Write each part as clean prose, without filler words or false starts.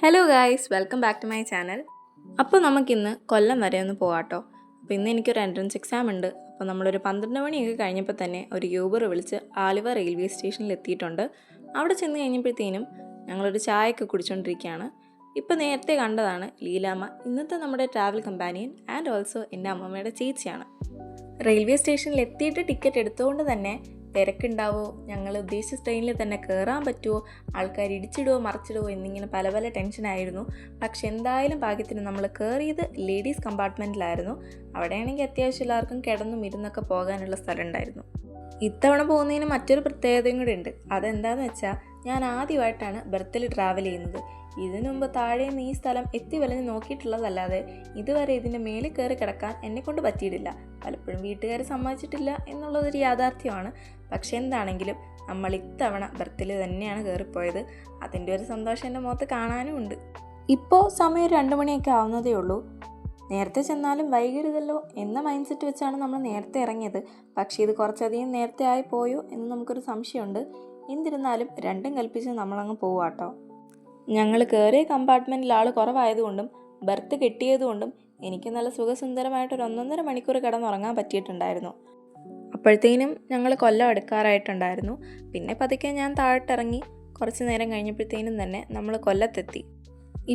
Hello guys, welcome back to my channel. അപ്പോൾ നമുക്കിന്ന് കൊല്ലം വരെ ഒന്ന് പോകാട്ടോ. അപ്പോൾ ഇന്ന് എനിക്കൊരു എൻട്രൻസ് എക്സാം ഉണ്ട്. അപ്പോൾ നമ്മളൊരു 12 മണിയൊക്കെ കഴിഞ്ഞപ്പോൾ തന്നെ ഒരു യൂബർ വിളിച്ച് ആലുവ റെയിൽവേ സ്റ്റേഷനിൽ എത്തിയിട്ടുണ്ട്. അവിടെ ചെന്ന് കഴിഞ്ഞപ്പോഴത്തേനും ഞങ്ങളൊരു ചായയൊക്കെ കുടിച്ചുകൊണ്ടിരിക്കുകയാണ്. ഇപ്പോൾ നേരത്തെ കണ്ടതാണ് ലീലാമ്മ, ഇന്നത്തെ നമ്മുടെ ട്രാവൽ കമ്പാനിയൻ ആൻഡ് ഓൾസോ എൻ്റെ അമ്മമ്മയുടെ ചേച്ചിയാണ്. റെയിൽവേ സ്റ്റേഷനിൽ എത്തിയിട്ട് ടിക്കറ്റ് എടുത്തുകൊണ്ട് തന്നെ തിരക്കുണ്ടാവോ, ഞങ്ങൾ ഉദ്ദേശിച്ച ട്രെയിനിൽ തന്നെ കയറാൻ പറ്റുമോ, ആൾക്കാർ ഇടിച്ചിടുവോ മറിച്ചിടുവോ എന്നിങ്ങനെ പല പല ടെൻഷനായിരുന്നു. പക്ഷെ എന്തായാലും ഭാഗ്യത്തിന് നമ്മൾ കയറിയത് ലേഡീസ് കമ്പാർട്ട്മെൻറ്റിലായിരുന്നു. അവിടെയാണെങ്കിൽ അത്യാവശ്യം എല്ലാവർക്കും കിടന്നും ഇരുന്നൊക്കെ പോകാനുള്ള സ്ഥലം ഉണ്ടായിരുന്നു. ഇത്തവണ പോകുന്നതിന് മറ്റൊരു പ്രത്യേകതയും കൂടി ഉണ്ട്. അതെന്താണെന്ന് വെച്ചാൽ ഞാൻ ആദ്യമായിട്ടാണ് ബർത്തിൽ ട്രാവൽ ചെയ്യുന്നത്. ഇതിനു മുമ്പ് താഴെ നിന്ന് ഈ സ്ഥലം എത്തി വലഞ്ഞ് നോക്കിയിട്ടുള്ളതല്ലാതെ ഇതുവരെ ഇതിൻ്റെ മേളിൽ കയറി കിടക്കാൻ എന്നെക്കൊണ്ട് പറ്റിയിട്ടില്ല. പലപ്പോഴും വീട്ടുകാർ സമ്മതിച്ചിട്ടില്ല എന്നുള്ളതൊരു യാഥാർത്ഥ്യമാണ്. പക്ഷെ എന്താണെങ്കിലും നമ്മൾ ഇത്തവണ ബർത്തിൽ തന്നെയാണ് കയറിപ്പോയത്. അതിൻ്റെ ഒരു സന്തോഷം എൻ്റെ മുഖത്ത് കാണാനും ഉണ്ട്. ഇപ്പോൾ സമയം 2 മണിയൊക്കെ ആവുന്നതേ ഉള്ളൂ. നേരത്തെ ചെന്നാലും വൈകരുതല്ലോ എന്ന മൈൻഡ് സെറ്റ് വെച്ചാണ് നമ്മൾ നേരത്തെ ഇറങ്ങിയത്. പക്ഷേ ഇത് കുറച്ചധികം നേരത്തെ ആയി പോയോ എന്ന് നമുക്കൊരു സംശയമുണ്ട്. എന്നിരുന്നാലും രണ്ടും കൽപ്പിച്ച് നമ്മളങ്ങ് പോവാട്ടോ. ഞങ്ങൾ കയറിയ കമ്പാർട്ട്മെൻറ്റിൽ ആൾ കുറവായതുകൊണ്ടും ബർത്ത് കിട്ടിയതുകൊണ്ടും എനിക്ക് നല്ല സുഖസുന്ദരമായിട്ടൊരു 1.5 മണിക്കൂർ കിടന്നുറങ്ങാൻ പറ്റിയിട്ടുണ്ടായിരുന്നു. അപ്പോഴത്തേനും ഞങ്ങൾ കൊല്ലം എടുക്കാറായിട്ടുണ്ടായിരുന്നു. പിന്നെ പതുക്കെ ഞാൻ താഴോട്ടിറങ്ങി കുറച്ച് നേരം കഴിഞ്ഞപ്പോഴത്തേനും തന്നെ നമ്മൾ കൊല്ലത്തെത്തി.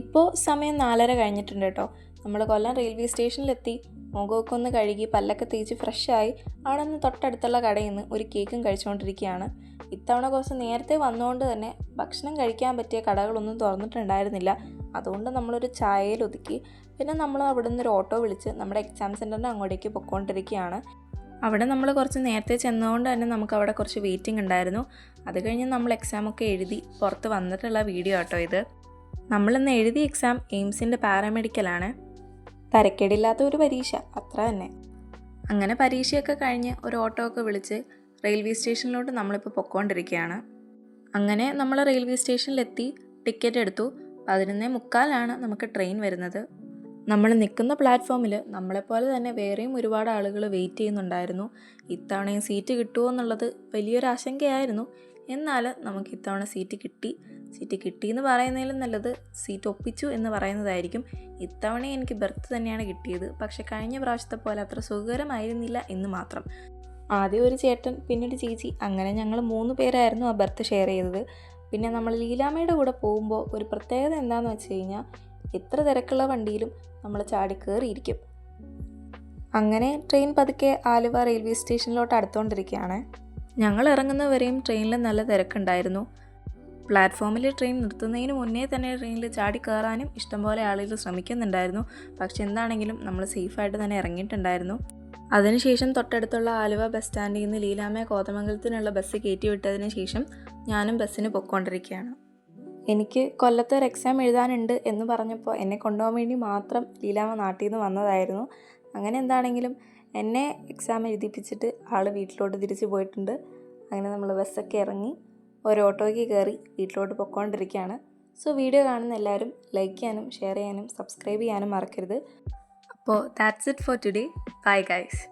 ഇപ്പോൾ സമയം 4:30 കഴിഞ്ഞിട്ടുണ്ട് കേട്ടോ. നമ്മൾ കൊല്ലം റെയിൽവേ സ്റ്റേഷനിലെത്തി. മുഖമൊക്കെ ഒന്ന് കഴുകി പല്ലൊക്കെ തേച്ച് ഫ്രഷായി അവിടെ നിന്ന് തൊട്ടടുത്തുള്ള കടയിൽ നിന്ന് ഒരു കേക്കും കഴിച്ചുകൊണ്ടിരിക്കുകയാണ്. ഇത്തവണ കുറച്ച് നേരത്തെ വന്നുകൊണ്ട് തന്നെ ഭക്ഷണം കഴിക്കാൻ പറ്റിയ കടകളൊന്നും തുറന്നിട്ടുണ്ടായിരുന്നില്ല. അതുകൊണ്ട് നമ്മളൊരു ചായയിൽ ഒതുക്കി. പിന്നെ നമ്മൾ അവിടെ നിന്ന് ഒരു ഓട്ടോ വിളിച്ച് നമ്മുടെ എക്സാം സെൻറ്ററിൻ്റെ അങ്ങോട്ടേക്ക് പൊയ്ക്കൊണ്ടിരിക്കുകയാണ്. അവിടെ നമ്മൾ കുറച്ച് നേരത്തെ ചെന്നതുകൊണ്ട് തന്നെ നമുക്ക് അവിടെ കുറച്ച് വെയിറ്റിംഗ് ഉണ്ടായിരുന്നു. അത് കഴിഞ്ഞ് നമ്മൾ എക്സാമൊക്കെ എഴുതി പുറത്ത് വന്നിട്ടുള്ള വീഡിയോ ആട്ടോ ഇത്. നമ്മളിന്ന് എഴുതിയ എക്സാം എയിംസിൻ്റെ പാരാമെഡിക്കലാണ്. തരക്കേടില്ലാത്ത ഒരു പരീക്ഷ, അത്ര തന്നെ. അങ്ങനെ പരീക്ഷയൊക്കെ കഴിഞ്ഞ് ഒരു ഓട്ടോ ഒക്കെ വിളിച്ച് റെയിൽവേ സ്റ്റേഷനിലോട്ട് നമ്മളിപ്പോൾ പൊയ്ക്കൊണ്ടിരിക്കുകയാണ്. അങ്ങനെ നമ്മൾ റെയിൽവേ സ്റ്റേഷനിലെത്തി, ടിക്കറ്റ് എടുത്തു. 11:45 നമുക്ക് ട്രെയിൻ വരുന്നത്. നമ്മൾ നിൽക്കുന്ന പ്ലാറ്റ്ഫോമിൽ നമ്മളെപ്പോലെ തന്നെ വേറെയും ഒരുപാട് ആളുകൾ വെയിറ്റ് ചെയ്യുന്നുണ്ടായിരുന്നു. ഇത്തവണയും സീറ്റ് കിട്ടുമോ എന്നുള്ളത് വലിയൊരു ആശങ്കയായിരുന്നു. എന്നാൽ നമുക്ക് ഇത്തവണ സീറ്റ് കിട്ടിയെന്ന് പറയുന്നതിലും നല്ലത് സീറ്റ് ഒപ്പിച്ചു എന്ന് പറയുന്നതായിരിക്കും. ഇത്തവണ എനിക്ക് ബർത്ത് തന്നെയാണ് കിട്ടിയത്. പക്ഷെ കഴിഞ്ഞ പ്രാവശ്യത്തെ പോലെ അത്ര സുഖകരമായിരുന്നില്ല എന്ന് മാത്രം. ആദ്യം ഒരു ചേട്ടൻ, പിന്നീട് ചേച്ചി, അങ്ങനെ ഞങ്ങൾ 3 പേരായിരുന്നു ആ ബർത്ത് ഷെയർ ചെയ്തത്. പിന്നെ നമ്മൾ ലീലാമ്മയുടെ കൂടെ പോകുമ്പോൾ ഒരു പ്രത്യേകത എന്താണെന്ന് വെച്ച് കഴിഞ്ഞാൽ എത്ര തിരക്കുള്ള വണ്ടിയിലും നമ്മൾ ചാടി കയറിയിരിക്കും. അങ്ങനെ ട്രെയിൻ പതുക്കെ ആലുവ റെയിൽവേ സ്റ്റേഷനിലോട്ട് അടുത്തുകൊണ്ടിരിക്കുകയാണ്. ഞങ്ങൾ ഇറങ്ങുന്നവരെയും ട്രെയിനിൽ നല്ല തിരക്കുണ്ടായിരുന്നു. പ്ലാറ്റ്ഫോമിൽ ട്രെയിൻ നിർത്തുന്നതിന് മുന്നേ തന്നെ ട്രെയിനിൽ ചാടി കയറാനും ഇഷ്ടംപോലെ ആളുകൾ ശ്രമിക്കുന്നുണ്ടായിരുന്നു. പക്ഷെ എന്താണെങ്കിലും നമ്മൾ സേഫായിട്ട് തന്നെ ഇറങ്ങിയിട്ടുണ്ടായിരുന്നു. അതിനുശേഷം തൊട്ടടുത്തുള്ള ആലുവ ബസ് സ്റ്റാൻഡിൽ നിന്ന് ലീലാമ്മയെ കോതമംഗലത്തിനുള്ള ബസ് കയറ്റി വിട്ടതിന് ശേഷം ഞാനും ബസ്സിന് പൊയ്ക്കൊണ്ടിരിക്കുകയാണ്. എനിക്ക് കൊല്ലത്ത് ഒരു എക്സാം എഴുതാനുണ്ട് എന്ന് പറഞ്ഞപ്പോൾ എന്നെ കൊണ്ടുപോകാൻ വേണ്ടി മാത്രം ലീലാമ്മ നാട്ടിൽ നിന്ന് വന്നതായിരുന്നു. അങ്ങനെ എന്താണെങ്കിലും എന്നെ എക്സാം എഴുതിപ്പിച്ചിട്ട് ആൾ വീട്ടിലോട്ട് തിരിച്ചു പോയിട്ടുണ്ട്. അങ്ങനെ നമ്മൾ ബസ്സൊക്കെ ഇറങ്ങി ഒരു ഓട്ടോയ്ക്ക് കയറി വീട്ടിലോട്ട് പൊയ്ക്കൊണ്ടിരിക്കുകയാണ്. സോ വീഡിയോ കാണുന്ന എല്ലാവരും ലൈക്ക് ചെയ്യാനും ഷെയർ ചെയ്യാനും സബ്സ്ക്രൈബ് ചെയ്യാനും മറക്കരുത്. അപ്പോൾ that's it for today. Bye guys.